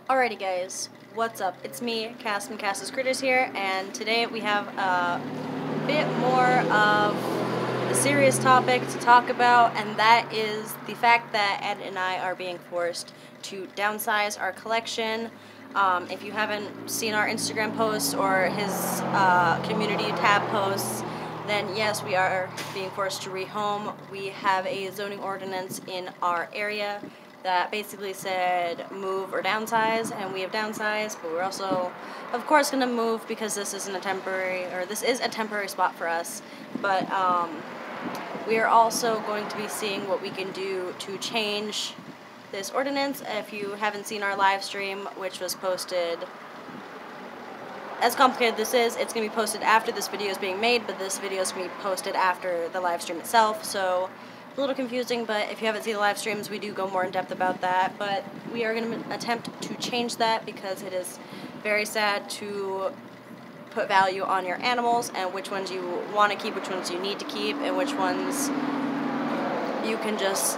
Alrighty guys, what's up? It's me, Cass from Cass's Critters here, and today we have a bit more of a serious topic to talk about, and that is the fact that Ed and I are being forced to downsize our collection. If you haven't seen our Instagram posts or his community tab posts, then yes, we are being forced to rehome. We have a zoning ordinance in our area that basically said move or downsize, and we have downsized, but we're also, of course, going to move because this is a temporary spot for us. But we are also going to be seeing what we can do to change this ordinance. If you haven't seen our live stream, which was posted, as complicated this is, it's going to be posted after this video is being made, but this video is going to be posted after the live stream itself, so a little confusing, but if you haven't seen the live streams, we do go more in depth about that. But we are going to attempt to change that because it is very sad to put value on your animals and which ones you want to keep, which ones you need to keep, and which ones you can just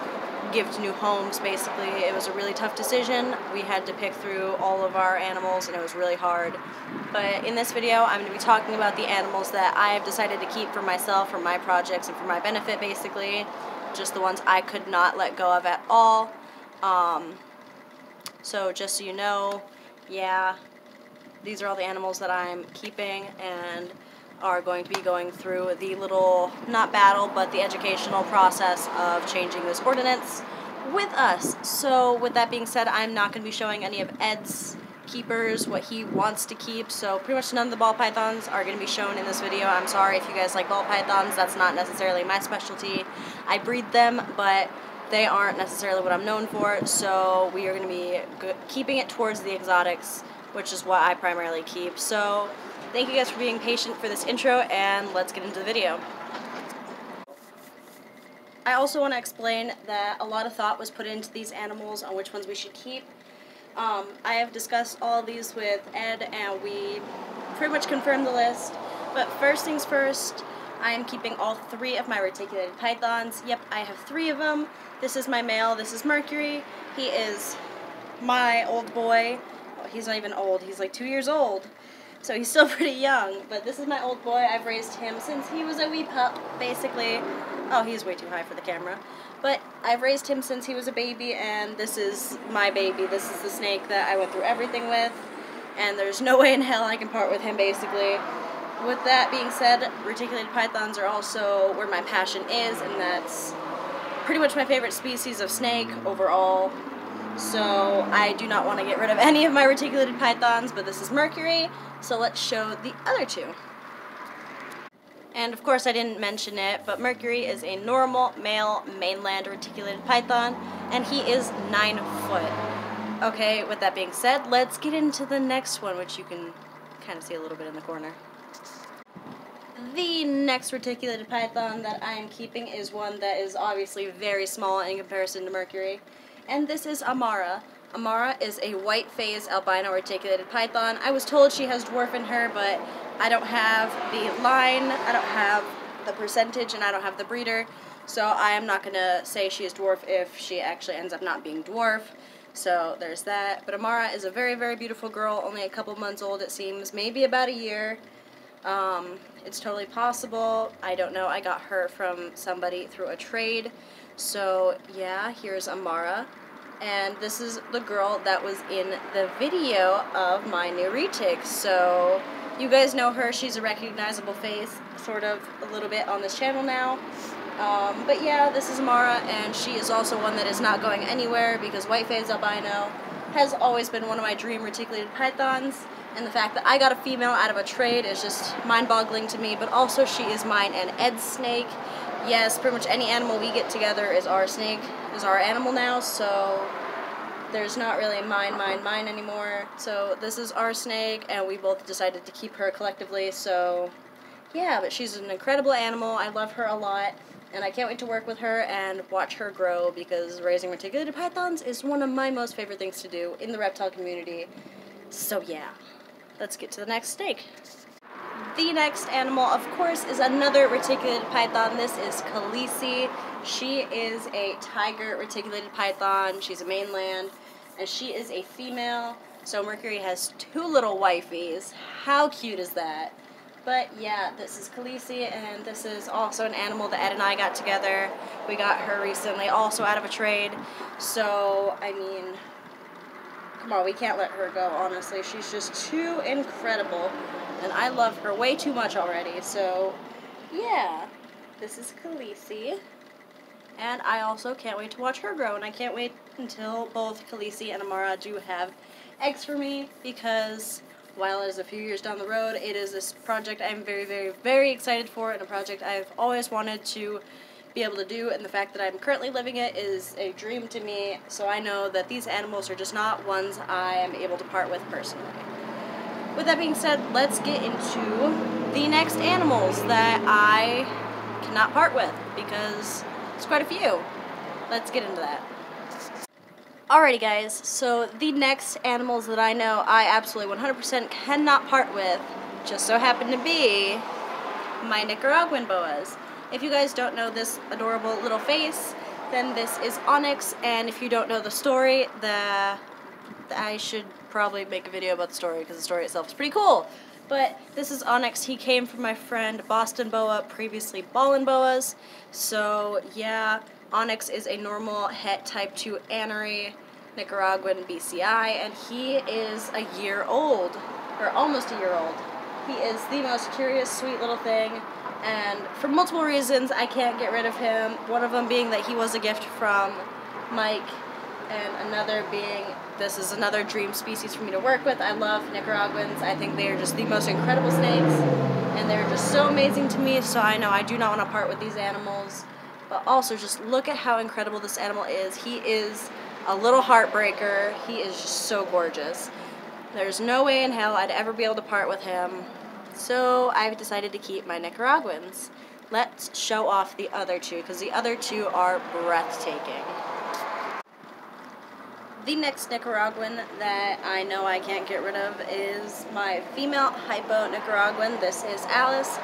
give to new homes. Basically, it was a really tough decision. We had to pick through all of our animals, and it was really hard. But in this video, I'm going to be talking about the animals that I have decided to keep for myself, for my projects, and for my benefit, basically. Just the ones I could not let go of at all. So just so you know, yeah, these are all the animals that I'm keeping and are going to be going through the little, not battle, but the educational process of changing this ordinance with us. So with that being said, I'm not going to be showing any of Ed's keepers, what he wants to keep, so pretty much none of the ball pythons are going to be shown in this video. I'm sorry if you guys like ball pythons, that's not necessarily my specialty. I breed them, but they aren't necessarily what I'm known for, so we are going to be keeping it towards the exotics, which is what I primarily keep. So thank you guys for being patient for this intro, and let's get into the video. I also want to explain that a lot of thought was put into these animals on which ones we should keep. I have discussed all of these with Ed, and we pretty much confirmed the list. But first things first, I am keeping all 3 of my reticulated pythons. Yep, I have 3 of them. This is my male, this is Mercury. He is my old boy. Well, he's not even old, he's like 2 years old. So he's still pretty young, but this is my old boy. I've raised him since he was a wee pup, basically. Oh, he's way too high for the camera. But I've raised him since he was a baby, and this is my baby. This is the snake that I went through everything with, and there's no way in hell I can part with him, basically. With that being said, reticulated pythons are also where my passion is, and that's pretty much my favorite species of snake overall. So I do not want to get rid of any of my reticulated pythons, but this is Mercury, so let's show the other 2. And of course I didn't mention it, but Mercury is a normal male mainland reticulated python, and he is 9 foot. Okay, with that being said, let's get into the next one, which you can kind of see a little bit in the corner. The next reticulated python that I am keeping is one that is obviously very small in comparison to Mercury, and this is Amara. Amara is a white phase albino reticulated python. I was told she has dwarf in her, but I don't have the line, I don't have the percentage, and I don't have the breeder, so I am not going to say she is dwarf if she actually ends up not being dwarf. So there's that. But Amara is a very, very beautiful girl, only a couple months old it seems, maybe about a year. It's totally possible. I don't know. I got her from somebody through a trade. So yeah, here's Amara. And this is the girl that was in the video of my new retic. So you guys know her. She's a recognizable face, sort of a little bit on this channel now. But yeah, this is Amara, and she is also one that is not going anywhere because white phase albino has always been one of my dream reticulated pythons. And the fact that I got a female out of a trade is just mind-boggling to me, but also she is mine and Ed's snake. Yes, pretty much any animal we get together is our snake, is our animal now, so there's not really mine anymore. So this is our snake, and we both decided to keep her collectively, so yeah, but she's an incredible animal. I love her a lot, and I can't wait to work with her and watch her grow, because raising reticulated pythons is one of my most favorite things to do in the reptile community. So yeah, let's get to the next snake. The next animal, of course, is another reticulated python. This is Khaleesi. She is a tiger reticulated python. She's a mainland, and she is a female. So Mercury has 2 little wifeys. How cute is that? But yeah, this is Khaleesi, and this is also an animal that Ed and I got together. We got her recently, also out of a trade. So, I mean, come on, we can't let her go, honestly. She's just too incredible, and I love her way too much already. So, yeah, this is Khaleesi. And I also can't wait to watch her grow, and I can't wait until both Khaleesi and Amara do have eggs for me, because while it is a few years down the road, it is this project I'm very, very, very excited for, and a project I've always wanted to be able to do, and the fact that I'm currently living it is a dream to me, so I know that these animals are just not ones I am able to part with personally. With that being said, let's get into the next animals that I cannot part with, because it's quite a few. Let's get into that. Alrighty guys, so the next animals that I know I absolutely 100% cannot part with just so happen to be my Nicaraguan boas. If you guys don't know this adorable little face, then this is Onyx, and if you don't know the story, I should probably make a video about the story because the story itself is pretty cool. But this is Onyx. He came from my friend Boston Boa, previously Ballin Boas. So yeah, Onyx is a normal het type 2 anery Nicaraguan BCI, and he is a year old, or almost a year old. He is the most curious, sweet little thing, and for multiple reasons I can't get rid of him. One of them being that he was a gift from Mike, and another being this is another dream species for me to work with. I love Nicaraguans. I think they are just the most incredible snakes, and they're just so amazing to me, so I know I do not want to part with these animals. But also, just look at how incredible this animal is. He is a little heartbreaker. He is just so gorgeous. There's no way in hell I'd ever be able to part with him. So I've decided to keep my Nicaraguans. Let's show off the other two, because the other two are breathtaking. The next Nicaraguan that I know I can't get rid of is my female hypo Nicaraguan. This is Alice.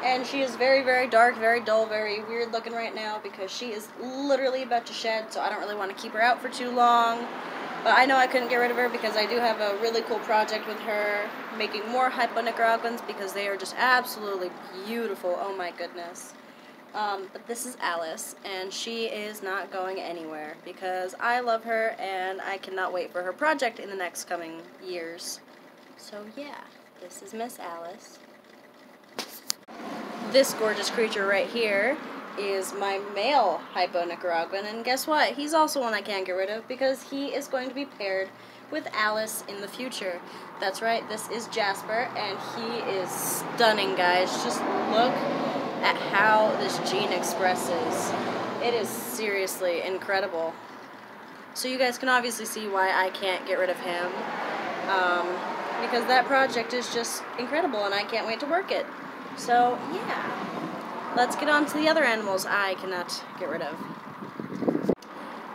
And she is very, very dark, very dull, very weird looking right now because she is literally about to shed, so I don't really want to keep her out for too long. But I know I couldn't get rid of her because I do have a really cool project with her, making more hypo Nicaraguans because they are just absolutely beautiful. Oh my goodness. But this is Alice, and she is not going anywhere because I love her and I cannot wait for her project in the next coming years. So yeah, this is Miss Alice. This gorgeous creature right here is my male hypo Nicaraguan, and guess what? He's also one I can't get rid of because he is going to be paired with Alice in the future. That's right, this is Jasper, and he is stunning, guys. Just look at how this gene expresses. It is seriously incredible. So you guys can obviously see why I can't get rid of him, because that project is just incredible, and I can't wait to work it. So, yeah. Let's get on to the other animals I cannot get rid of.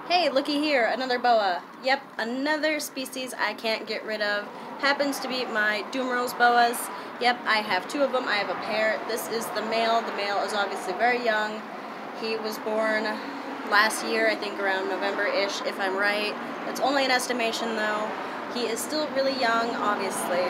Hey, looky here, another boa. Yep, another species I can't get rid of. Happens to be my Dumerose boas. Yep, I have 2 of them. I have a pair. This is the male. The male is obviously very young. He was born last year, I think around November-ish, if I'm right. It's only an estimation, though. He is still really young, obviously.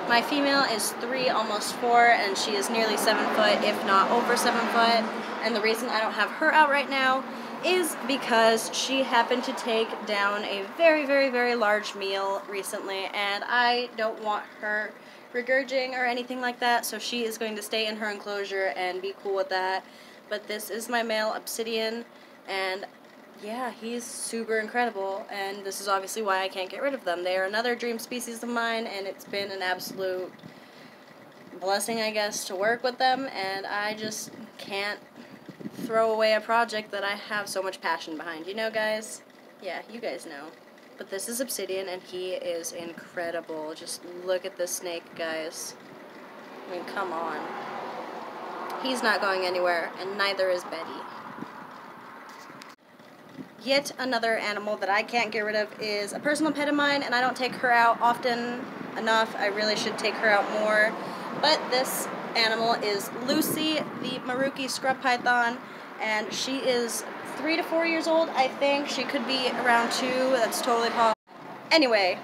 My female is 3, almost 4, and she is nearly 7 foot, if not over 7 foot. And the reason I don't have her out right now is because she happened to take down a very, very, very large meal recently, and I don't want her regurgitating or anything like that, so she is going to stay in her enclosure and be cool with that. But this is my male Obsidian, and yeah, he's super incredible, and this is obviously why I can't get rid of them. They are another dream species of mine, and it's been an absolute blessing, I guess, to work with them, and I just can't throw away a project that I have so much passion behind. You know, guys? Yeah, you guys know. But this is Obsidian, and he is incredible. Just look at this snake, guys. I mean, come on. He's not going anywhere, and neither is Betty. Yet another animal that I can't get rid of is a personal pet of mine, and I don't take her out often enough. I really should take her out more. But this animal is Lucy, the Maruki scrub python, and she is 3 to 4 years old, I think. She could be around 2. That's totally possible. Anyway,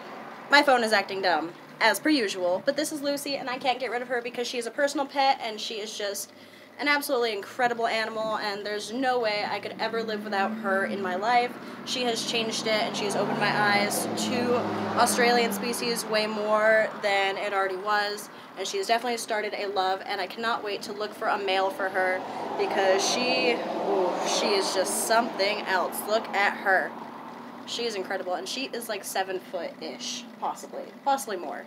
my phone is acting dumb, as per usual, but this is Lucy, and I can't get rid of her because she is a personal pet, and she is just an absolutely incredible animal, and there's no way I could ever live without her in my life. She has changed it, and she has opened my eyes to Australian species way more than it already was, and she has definitely started a love, and I cannot wait to look for a male for her, because she is just something else. Look at her. She is incredible, and she is like 7 foot-ish, possibly more.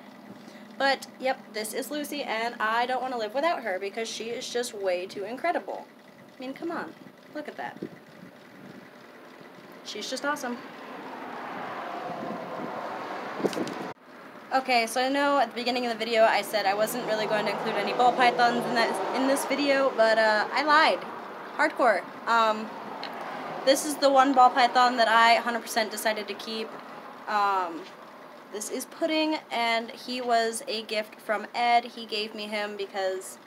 But, yep, this is Lucy, and I don't want to live without her because she is just way too incredible. I mean, come on. Look at that. She's just awesome. Okay, so I know at the beginning of the video I said I wasn't really going to include any ball pythons in this video, but I lied. Hardcore. This is the one ball python that I 100% decided to keep. This is Pudding, and he was a gift from Ed. He gave me him because,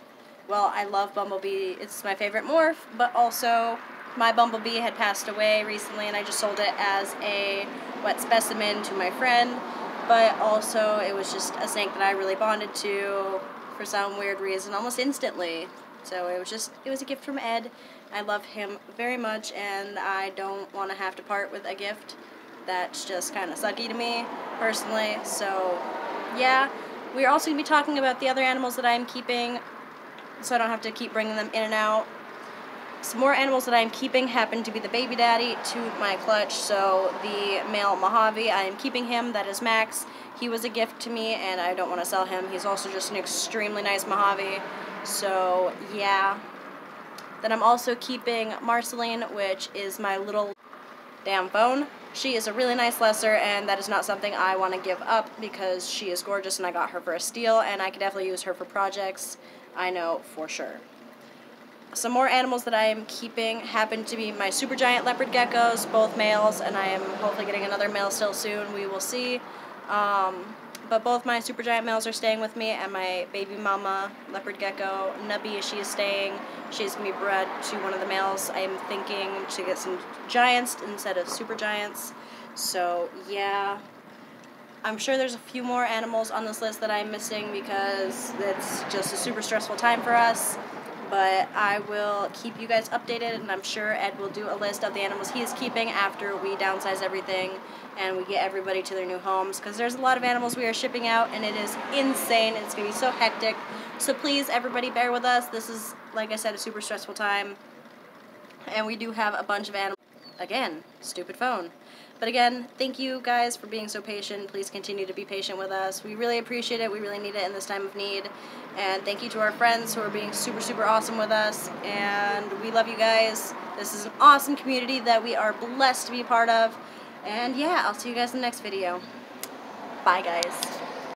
well, I love Bumblebee. It's my favorite morph, but also my Bumblebee had passed away recently, and I just sold it as a wet specimen to my friend, but also it was just a snake that I really bonded to for some weird reason almost instantly. So it was a gift from Ed. I love him very much, and I don't want to have to part with a gift. That's just kind of sucky to me, personally. So, yeah. We're also going to be talking about the other animals that I'm keeping, so I don't have to keep bringing them in and out. Some more animals that I'm keeping happen to be the baby daddy to my clutch. So, the male Mojave, I am keeping him. That is Max. He was a gift to me, and I don't want to sell him. He's also just an extremely nice Mojave. So, yeah. Then I'm also keeping Marceline, which is my little damn phone. She is a really nice lesser, and that is not something I want to give up because she is gorgeous, and I got her for a steal, and I could definitely use her for projects. I know for sure. Some more animals that I am keeping happen to be my supergiant leopard geckos, both males, and I am hopefully getting another male still soon. We will see. But both my supergiant males are staying with me, and my baby mama leopard gecko, Nubby, she is staying. She's going to be bred to one of the males. I am thinking to get some giants instead of supergiants. So, yeah. I'm sure there's a few more animals on this list that I'm missing because it's just a super stressful time for us. But I will keep you guys updated, and I'm sure Ed will do a list of the animals he is keeping after we downsize everything and we get everybody to their new homes, because there's a lot of animals we are shipping out, and it is insane, and it's going to be so hectic. So please, everybody, bear with us. This is, like I said, a super stressful time, and we do have a bunch of animals. Again, stupid phone. But again, thank you guys for being so patient. Please continue to be patient with us. We really appreciate it. We really need it in this time of need. And thank you to our friends who are being super, super awesome with us. And we love you guys. This is an awesome community that we are blessed to be a part of. And yeah, I'll see you guys in the next video. Bye, guys.